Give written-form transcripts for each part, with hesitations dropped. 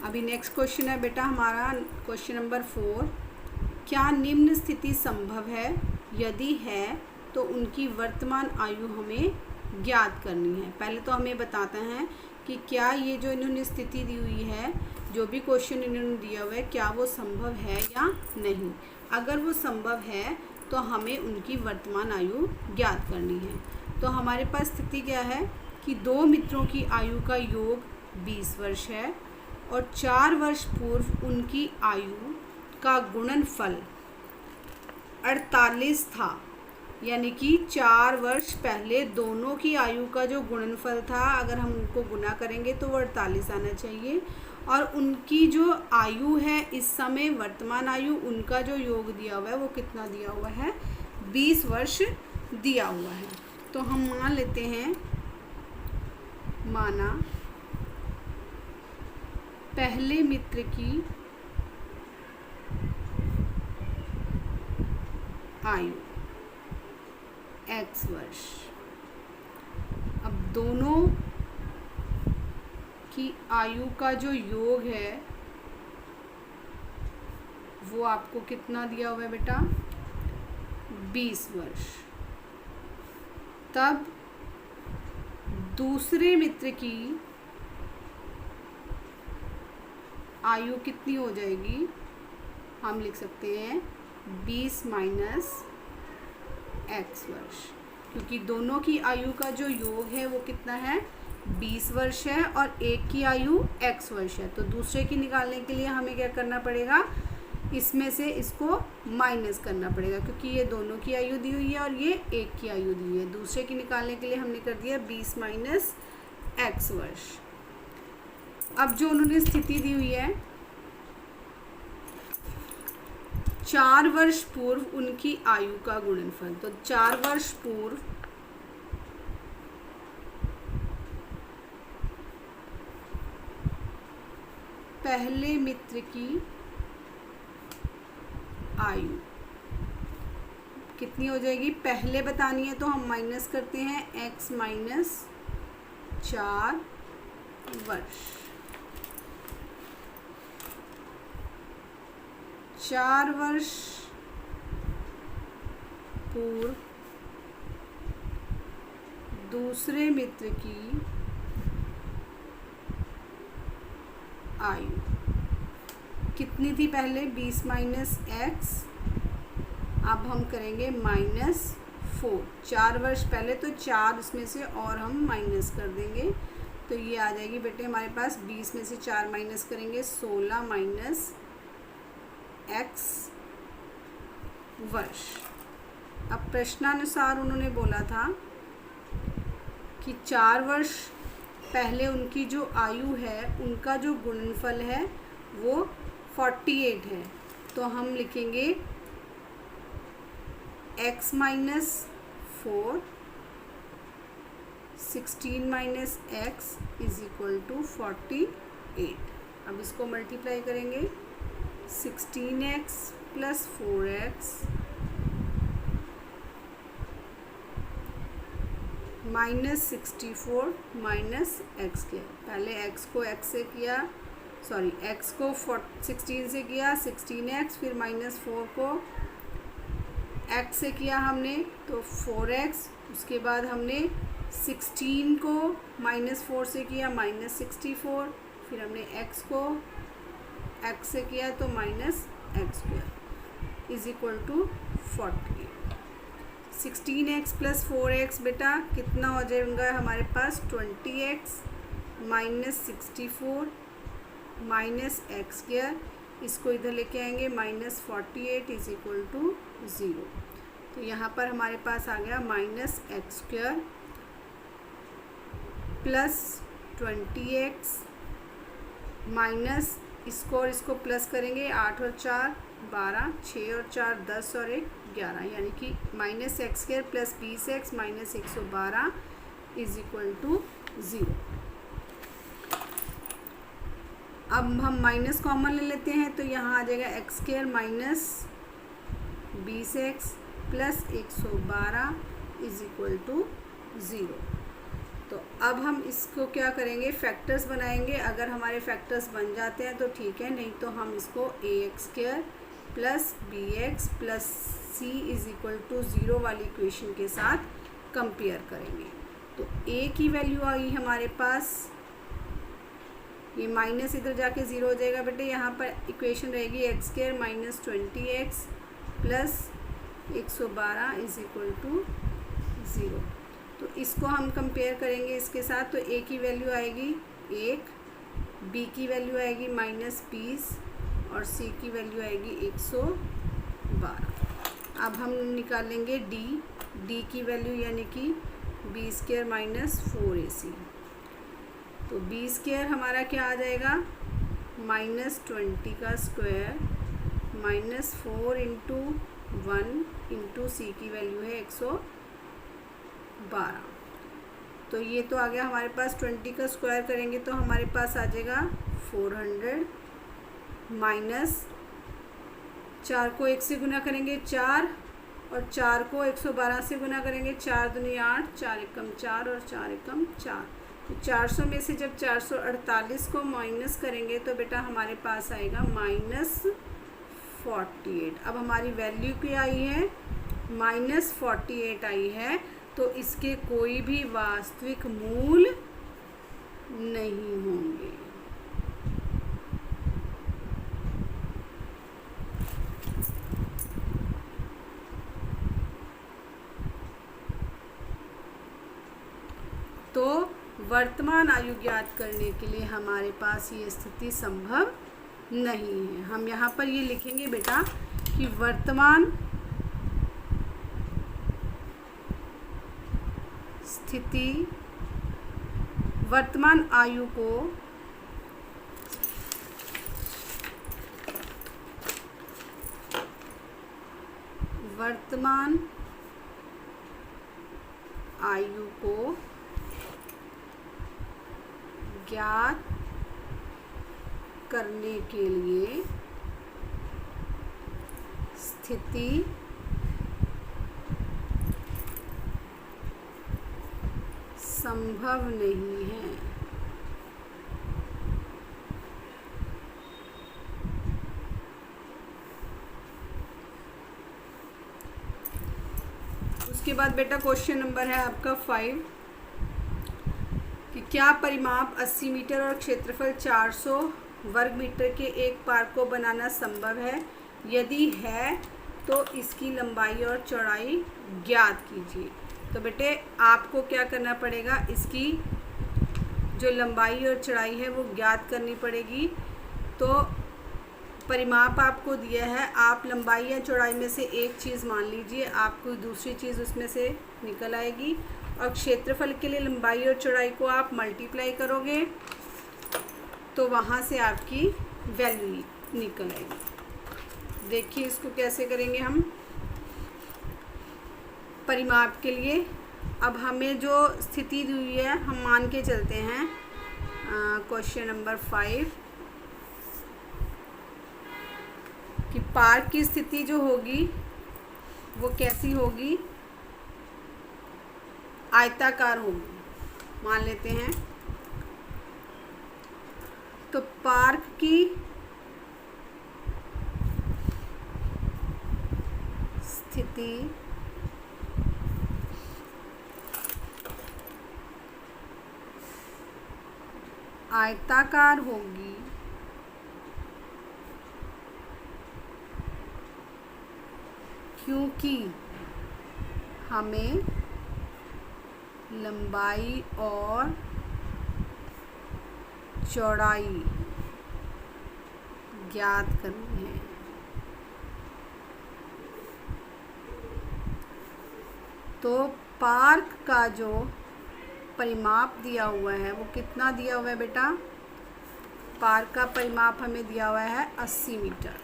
अभी next question है बेटा हमारा क्वेश्चन नंबर 4। क्या निम्न स्थिति संभव है? यदि है तो उनकी वर्तमान आयु हमें ज्ञात करनी है। पहले तो हमें बताते हैं कि क्या ये जो इन्होंने स्थिति दी हुई है, जो भी क्वेश्चन इन्होंने दिया हुआ है, क्या वो संभव है या नहीं। अगर वो संभव है तो हमें उनकी वर्तमान आयु ज्ञात करनी है। तो हमारे पास स्थिति क्या है कि दो मित्रों की आयु का योग 20 वर्ष है और 4 वर्ष पूर्व उनकी आयु का गुणनफल 48 था। यानी कि 4 वर्ष पहले दोनों की आयु का जो गुणनफल था, अगर हम उनको गुना करेंगे तो वो 48 आना चाहिए। और उनकी जो आयु है इस समय, वर्तमान आयु, उनका जो योग दिया हुआ है वो कितना दिया हुआ है? 20 वर्ष दिया हुआ है। तो हम मान लेते हैं, माना पहले मित्र की आयु x वर्ष। अब दोनों की आयु का जो योग है वो आपको कितना दिया हुआ है बेटा? 20 वर्ष। तब दूसरे मित्र की आयु कितनी हो जाएगी? हम लिख सकते हैं 20 माइनस x वर्ष, क्योंकि दोनों की आयु का जो योग है वो कितना है? 20 वर्ष है और एक की आयु x वर्ष है। तो दूसरे की निकालने के लिए हमें क्या करना पड़ेगा? इसमें से इसको माइनस करना पड़ेगा, क्योंकि ये दोनों की आयु दी हुई है और ये एक की आयु दी हुई है। दूसरे की निकालने के लिए हमने कर दिया 20 माइनस x वर्ष। अब जो उन्होंने स्थिति दी हुई है, 4 वर्ष पूर्व उनकी आयु का गुणनफल। तो 4 वर्ष पूर्व पहले मित्र की आयु कितनी हो जाएगी? पहले बतानी है तो हम माइनस करते हैं x माइनस 4 वर्ष। 4 वर्ष पूर्व दूसरे मित्र की आयु कितनी थी पहले? 20 माइनस x। अब हम करेंगे -4। 4 वर्ष पहले, तो 4 इसमें से और हम माइनस कर देंगे, तो ये आ जाएगी बेटे हमारे पास 20 में से 4 माइनस करेंगे 16 माइनस x वर्ष। अब प्रश्नानुसार उन्होंने बोला था कि 4 वर्ष पहले उनकी जो आयु है, उनका जो गुणनफल है वो 48 है। तो हम लिखेंगे x minus 4, 16 minus x is equal to 48। अब इसको मल्टीप्लाई करेंगे, 16x plus 4x minus 64 minus x किया। पहले x को x से किया, सॉरी x को 16 से किया, 16x, फिर -4 को x से किया हमने तो 4x, उसके बाद हमने 16 को -4 से किया -64, फिर हमने x को x से किया तो -x² is equal to 48। 16x plus 4x बेटा कितना हो जाएगा हमारे पास? 20x माइनस 64 माइनस x², इसको इधर लेके आएंगे -48 इज इक्वल टू 0। तो यहाँ पर हमारे पास आ गया -x² प्लस 20x माइनस, इसको और इसको प्लस करेंगे, 8 और 4 12, 6 और 4 10 और 1 11, यानी कि -x² plus 20x minus 112 is equal to 0। अब हम माइनस कॉमन ले लेते हैं तो यहाँ आ जाएगा x² minus 20x plus 112 is equal to 0। तो अब हम इसको क्या करेंगे, फैक्टर्स बनाएंगे। अगर हमारे फैक्टर्स बन जाते हैं तो ठीक है, नहीं तो हम इसको ax² plus bx plus c is equal to 0 वाली इक्वेशन के साथ कंपेयर करेंगे। तो a की वैल्यू आई हमारे पास, ये माइनस इधर जाके 0 हो जाएगा बेटे, यहाँ पर इक्वेशन रहेगी x² minus 20x plus 112 is equal to 0। तो इसको हम कंपेयर करेंगे इसके साथ। तो a की वैल्यू आएगी 1, b की वैल्यू आएगी -20 और c की वैल्यू आएगी 112। अब हम निकालेंगे d की वैल्यू यानी कि b² माइनस 4ac। तो b² हमारा क्या आ जाएगा, -20 का स्क्वायर माइनस 4 इंटू 1 इंटू सी की वैल्यू है 112। तो ये तो आ गया हमारे पास, 20 का स्क्वायर करेंगे तो हमारे पास आ जाएगा 400 माइनस 4 को 1 से गुना करेंगे 4 और 4 को 112 से गुना करेंगे 4 दूनी 8, 4 एकम 4 और 4 एकम 4। तो 400 में से जब 448 को माइनस करेंगे तो बेटा हमारे पास आएगा -48। अब हमारी वैल्यू क्या आई है, -48 आई है। तो इसके कोई भी वास्तविक मूल नहीं होंगे। तो वर्तमान आयु ज्ञात करने के लिए हमारे पास ये स्थिति संभव नहीं है। हम यहाँ पर ये लिखेंगे बेटा कि वर्तमान स्थिति, वर्तमान आयु को ज्ञात करने के लिए स्थिति संभव नहीं है। उसके बाद बेटा क्वेश्चन नंबर है आपका 5 कि क्या परिमाप 80 मीटर और क्षेत्रफल 400 वर्ग मीटर के एक पार्क को बनाना संभव है? यदि है तो इसकी लंबाई और चौड़ाई ज्ञात कीजिए। तो बेटे आपको क्या करना पड़ेगा, इसकी जो लंबाई और चौड़ाई है वो ज्ञात करनी पड़ेगी। तो परिमाप आपको दिया है, आप लंबाई या चौड़ाई में से एक चीज़ मान लीजिए, आपको दूसरी चीज़ उसमें से निकल आएगी। और क्षेत्रफल के लिए लंबाई और चौड़ाई को आप मल्टीप्लाई करोगे तो वहाँ से आपकी वैल्यू निकल आएगी। देखिए इसको कैसे करेंगे हम परिमाप के लिए। अब हमें जो स्थिति दी हुई है हम मान के चलते हैं क्वेश्चन नंबर 5 कि पार्क की स्थिति जो होगी वो कैसी होगी, आयताकार होगी मान लेते हैं। तो पार्क की स्थिति आयताकार होगी क्योंकि हमें लंबाई और चौड़ाई ज्ञात करनी है। तो पार्क का जो परिमाप दिया हुआ है वो कितना दिया हुआ है बेटा, पार्क का परिमाप हमें दिया हुआ है 80 मीटर।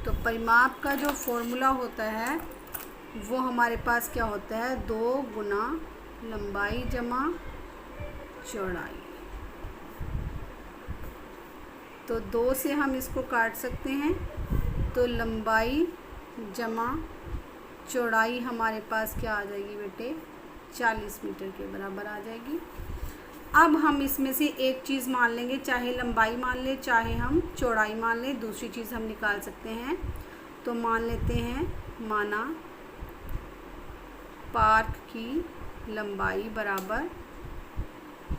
तो परिमाप का जो फॉर्मूला होता है वो हमारे पास क्या होता है, 2 गुना लंबाई जमा चौड़ाई। तो 2 से हम इसको काट सकते हैं। तो लंबाई जमा चौड़ाई हमारे पास क्या आ जाएगी बेटे, 40 मीटर के बराबर आ जाएगी। अब हम इसमें से एक चीज़ मान लेंगे, चाहे लंबाई मान ले चाहे हम चौड़ाई मान लें, दूसरी चीज़ हम निकाल सकते हैं। तो मान लेते हैं, माना पार्क की लंबाई बराबर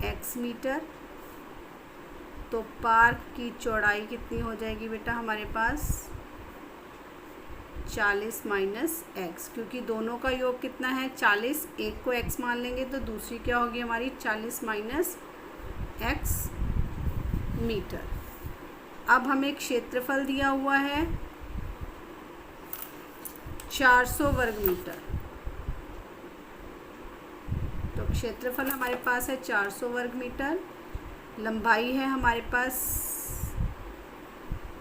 x मीटर, तो पार्क की चौड़ाई कितनी हो जाएगी बेटा हमारे पास, 40 माइनस x, क्योंकि दोनों का योग कितना है 40, एक को x मान लेंगे तो दूसरी क्या होगी हमारी 40 माइनस x मीटर। अब हमें क्षेत्रफल दिया हुआ है 400 वर्ग मीटर, तो क्षेत्रफल हमारे पास है 400 वर्ग मीटर, लंबाई है हमारे पास,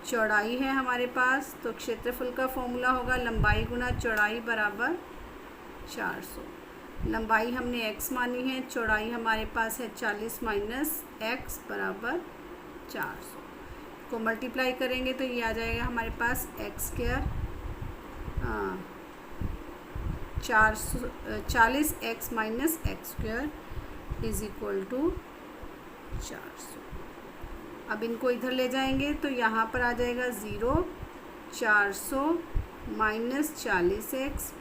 चौड़ाई है हमारे पास, तो क्षेत्रफल का फॉर्मूला होगा लंबाई गुना चौड़ाई बराबर 400। लंबाई हमने x मानी है, चौड़ाई हमारे पास है 40 माइनस x बराबर 400, को मल्टीप्लाई करेंगे तो ये आ जाएगा हमारे पास x square 40x minus x square is equal to 400। अब इनको इधर ले जाएंगे तो यहाँ पर आ जाएगा 0, 400 minus 40x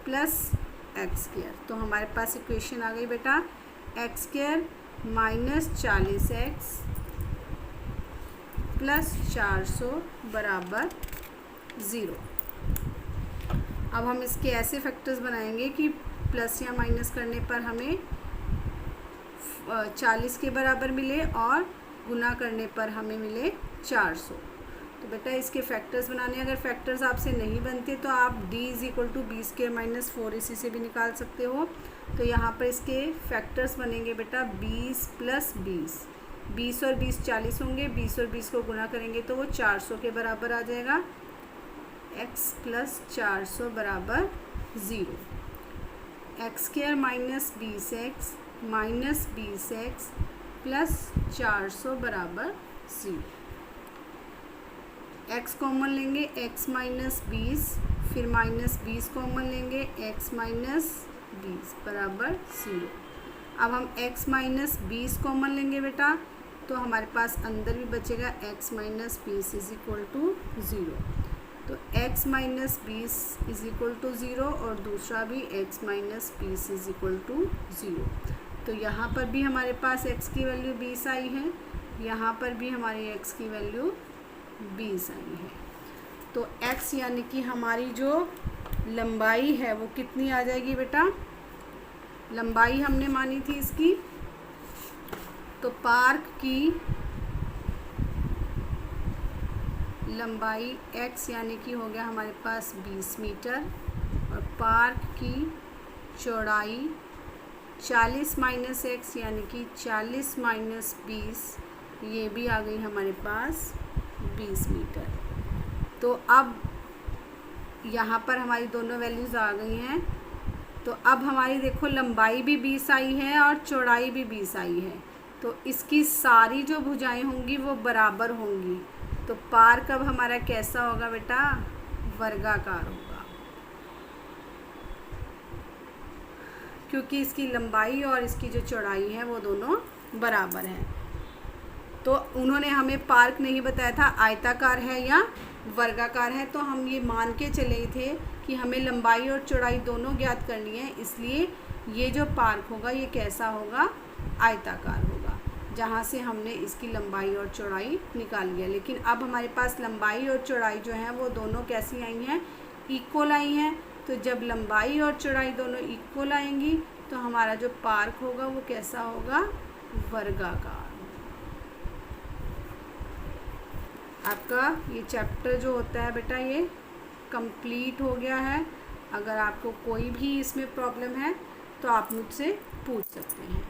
plus x square, तो हमारे पास इक्वेशन आ गई बेटा x square minus 40x plus 400 बराबर 0। अब हम इसके ऐसे फैक्टर्स बनाएंगे कि प्लस या माइनस करने पर हमें 40 के बराबर मिले और गुना करने पर हमें मिले 400। तो बेटा इसके फैक्टर्स बनाने, अगर फैक्टर्स आपसे नहीं बनते तो आप d is equal to B square minus 4 इसी से भी निकाल सकते हो। तो यहाँ पर इसके फैक्टर्स बनेंगे बेटा 20 प्लस 20, 20 और 20 40 होंगे, 20 और 20 को गुना करेंगे तो वो 400 के बराबर आ जाएगा, x प्लस 400 बराबर 0, x square minus 20x minus 20x plus 400 बराबर 0। x कॉमन लेंगे, x माइनस 20, फिर माइनस 20 कॉमन लेंगे, x माइनस 20 बराबर 0। अब हम x माइनस 20 कॉमन लेंगे बेटा, तो हमारे पास अंदर भी बचेगा x minus 20 is equal to 0, तो x minus 20 is equal to 0 और दूसरा भी x minus 20 is equal to 0। तो यहाँ पर भी हमारे पास x की वैल्यू 20 आई है, यहाँ पर भी हमारी x की वैल्यू 20 आई है। तो x यानी कि हमारी जो लंबाई है वो कितनी आ जाएगी बेटा, लंबाई हमने मानी थी इसकी, तो पार्क की लंबाई x यानी कि हो गया हमारे पास 20 मीटर और पार्क की चौड़ाई 40 माइनस x यानी कि 40 माइनस 20, ये भी आ गई हमारे पास 20 मीटर। तो अब यहाँ पर हमारी दोनों वैल्यूज़ आ गई हैं, तो अब हमारी देखो लंबाई भी 20 आई है और चौड़ाई भी 20 आई है, तो इसकी सारी जो भुजाएं होंगी वो बराबर होंगी। तो पार्क अब हमारा कैसा होगा बेटा, वर्गाकार होगा, क्योंकि इसकी लंबाई और इसकी जो चौड़ाई है वो दोनों बराबर हैं। तो उन्होंने हमें पार्क नहीं बताया था आयताकार है या वर्गाकार है, तो हम ये मान के चले थे कि हमें लंबाई और चौड़ाई दोनों ज्ञात करनी है, इसलिए ये जो पार्क होगा ये कैसा होगा, आयताकार होगा, जहाँ से हमने इसकी लंबाई और चौड़ाई निकाल लिया। लेकिन अब हमारे पास लंबाई और चौड़ाई जो है वो दोनों कैसी आई हैं, इक्वल आई हैं। तो जब लंबाई और चौड़ाई दोनों इक्वल आएंगी तो हमारा जो पार्क होगा वो कैसा होगा, वर्गाकार। आपका ये चैप्टर जो होता है बेटा ये कंप्लीट हो गया है। अगर आपको कोई भी इसमें प्रॉब्लम है तो आप मुझसे पूछ सकते हैं।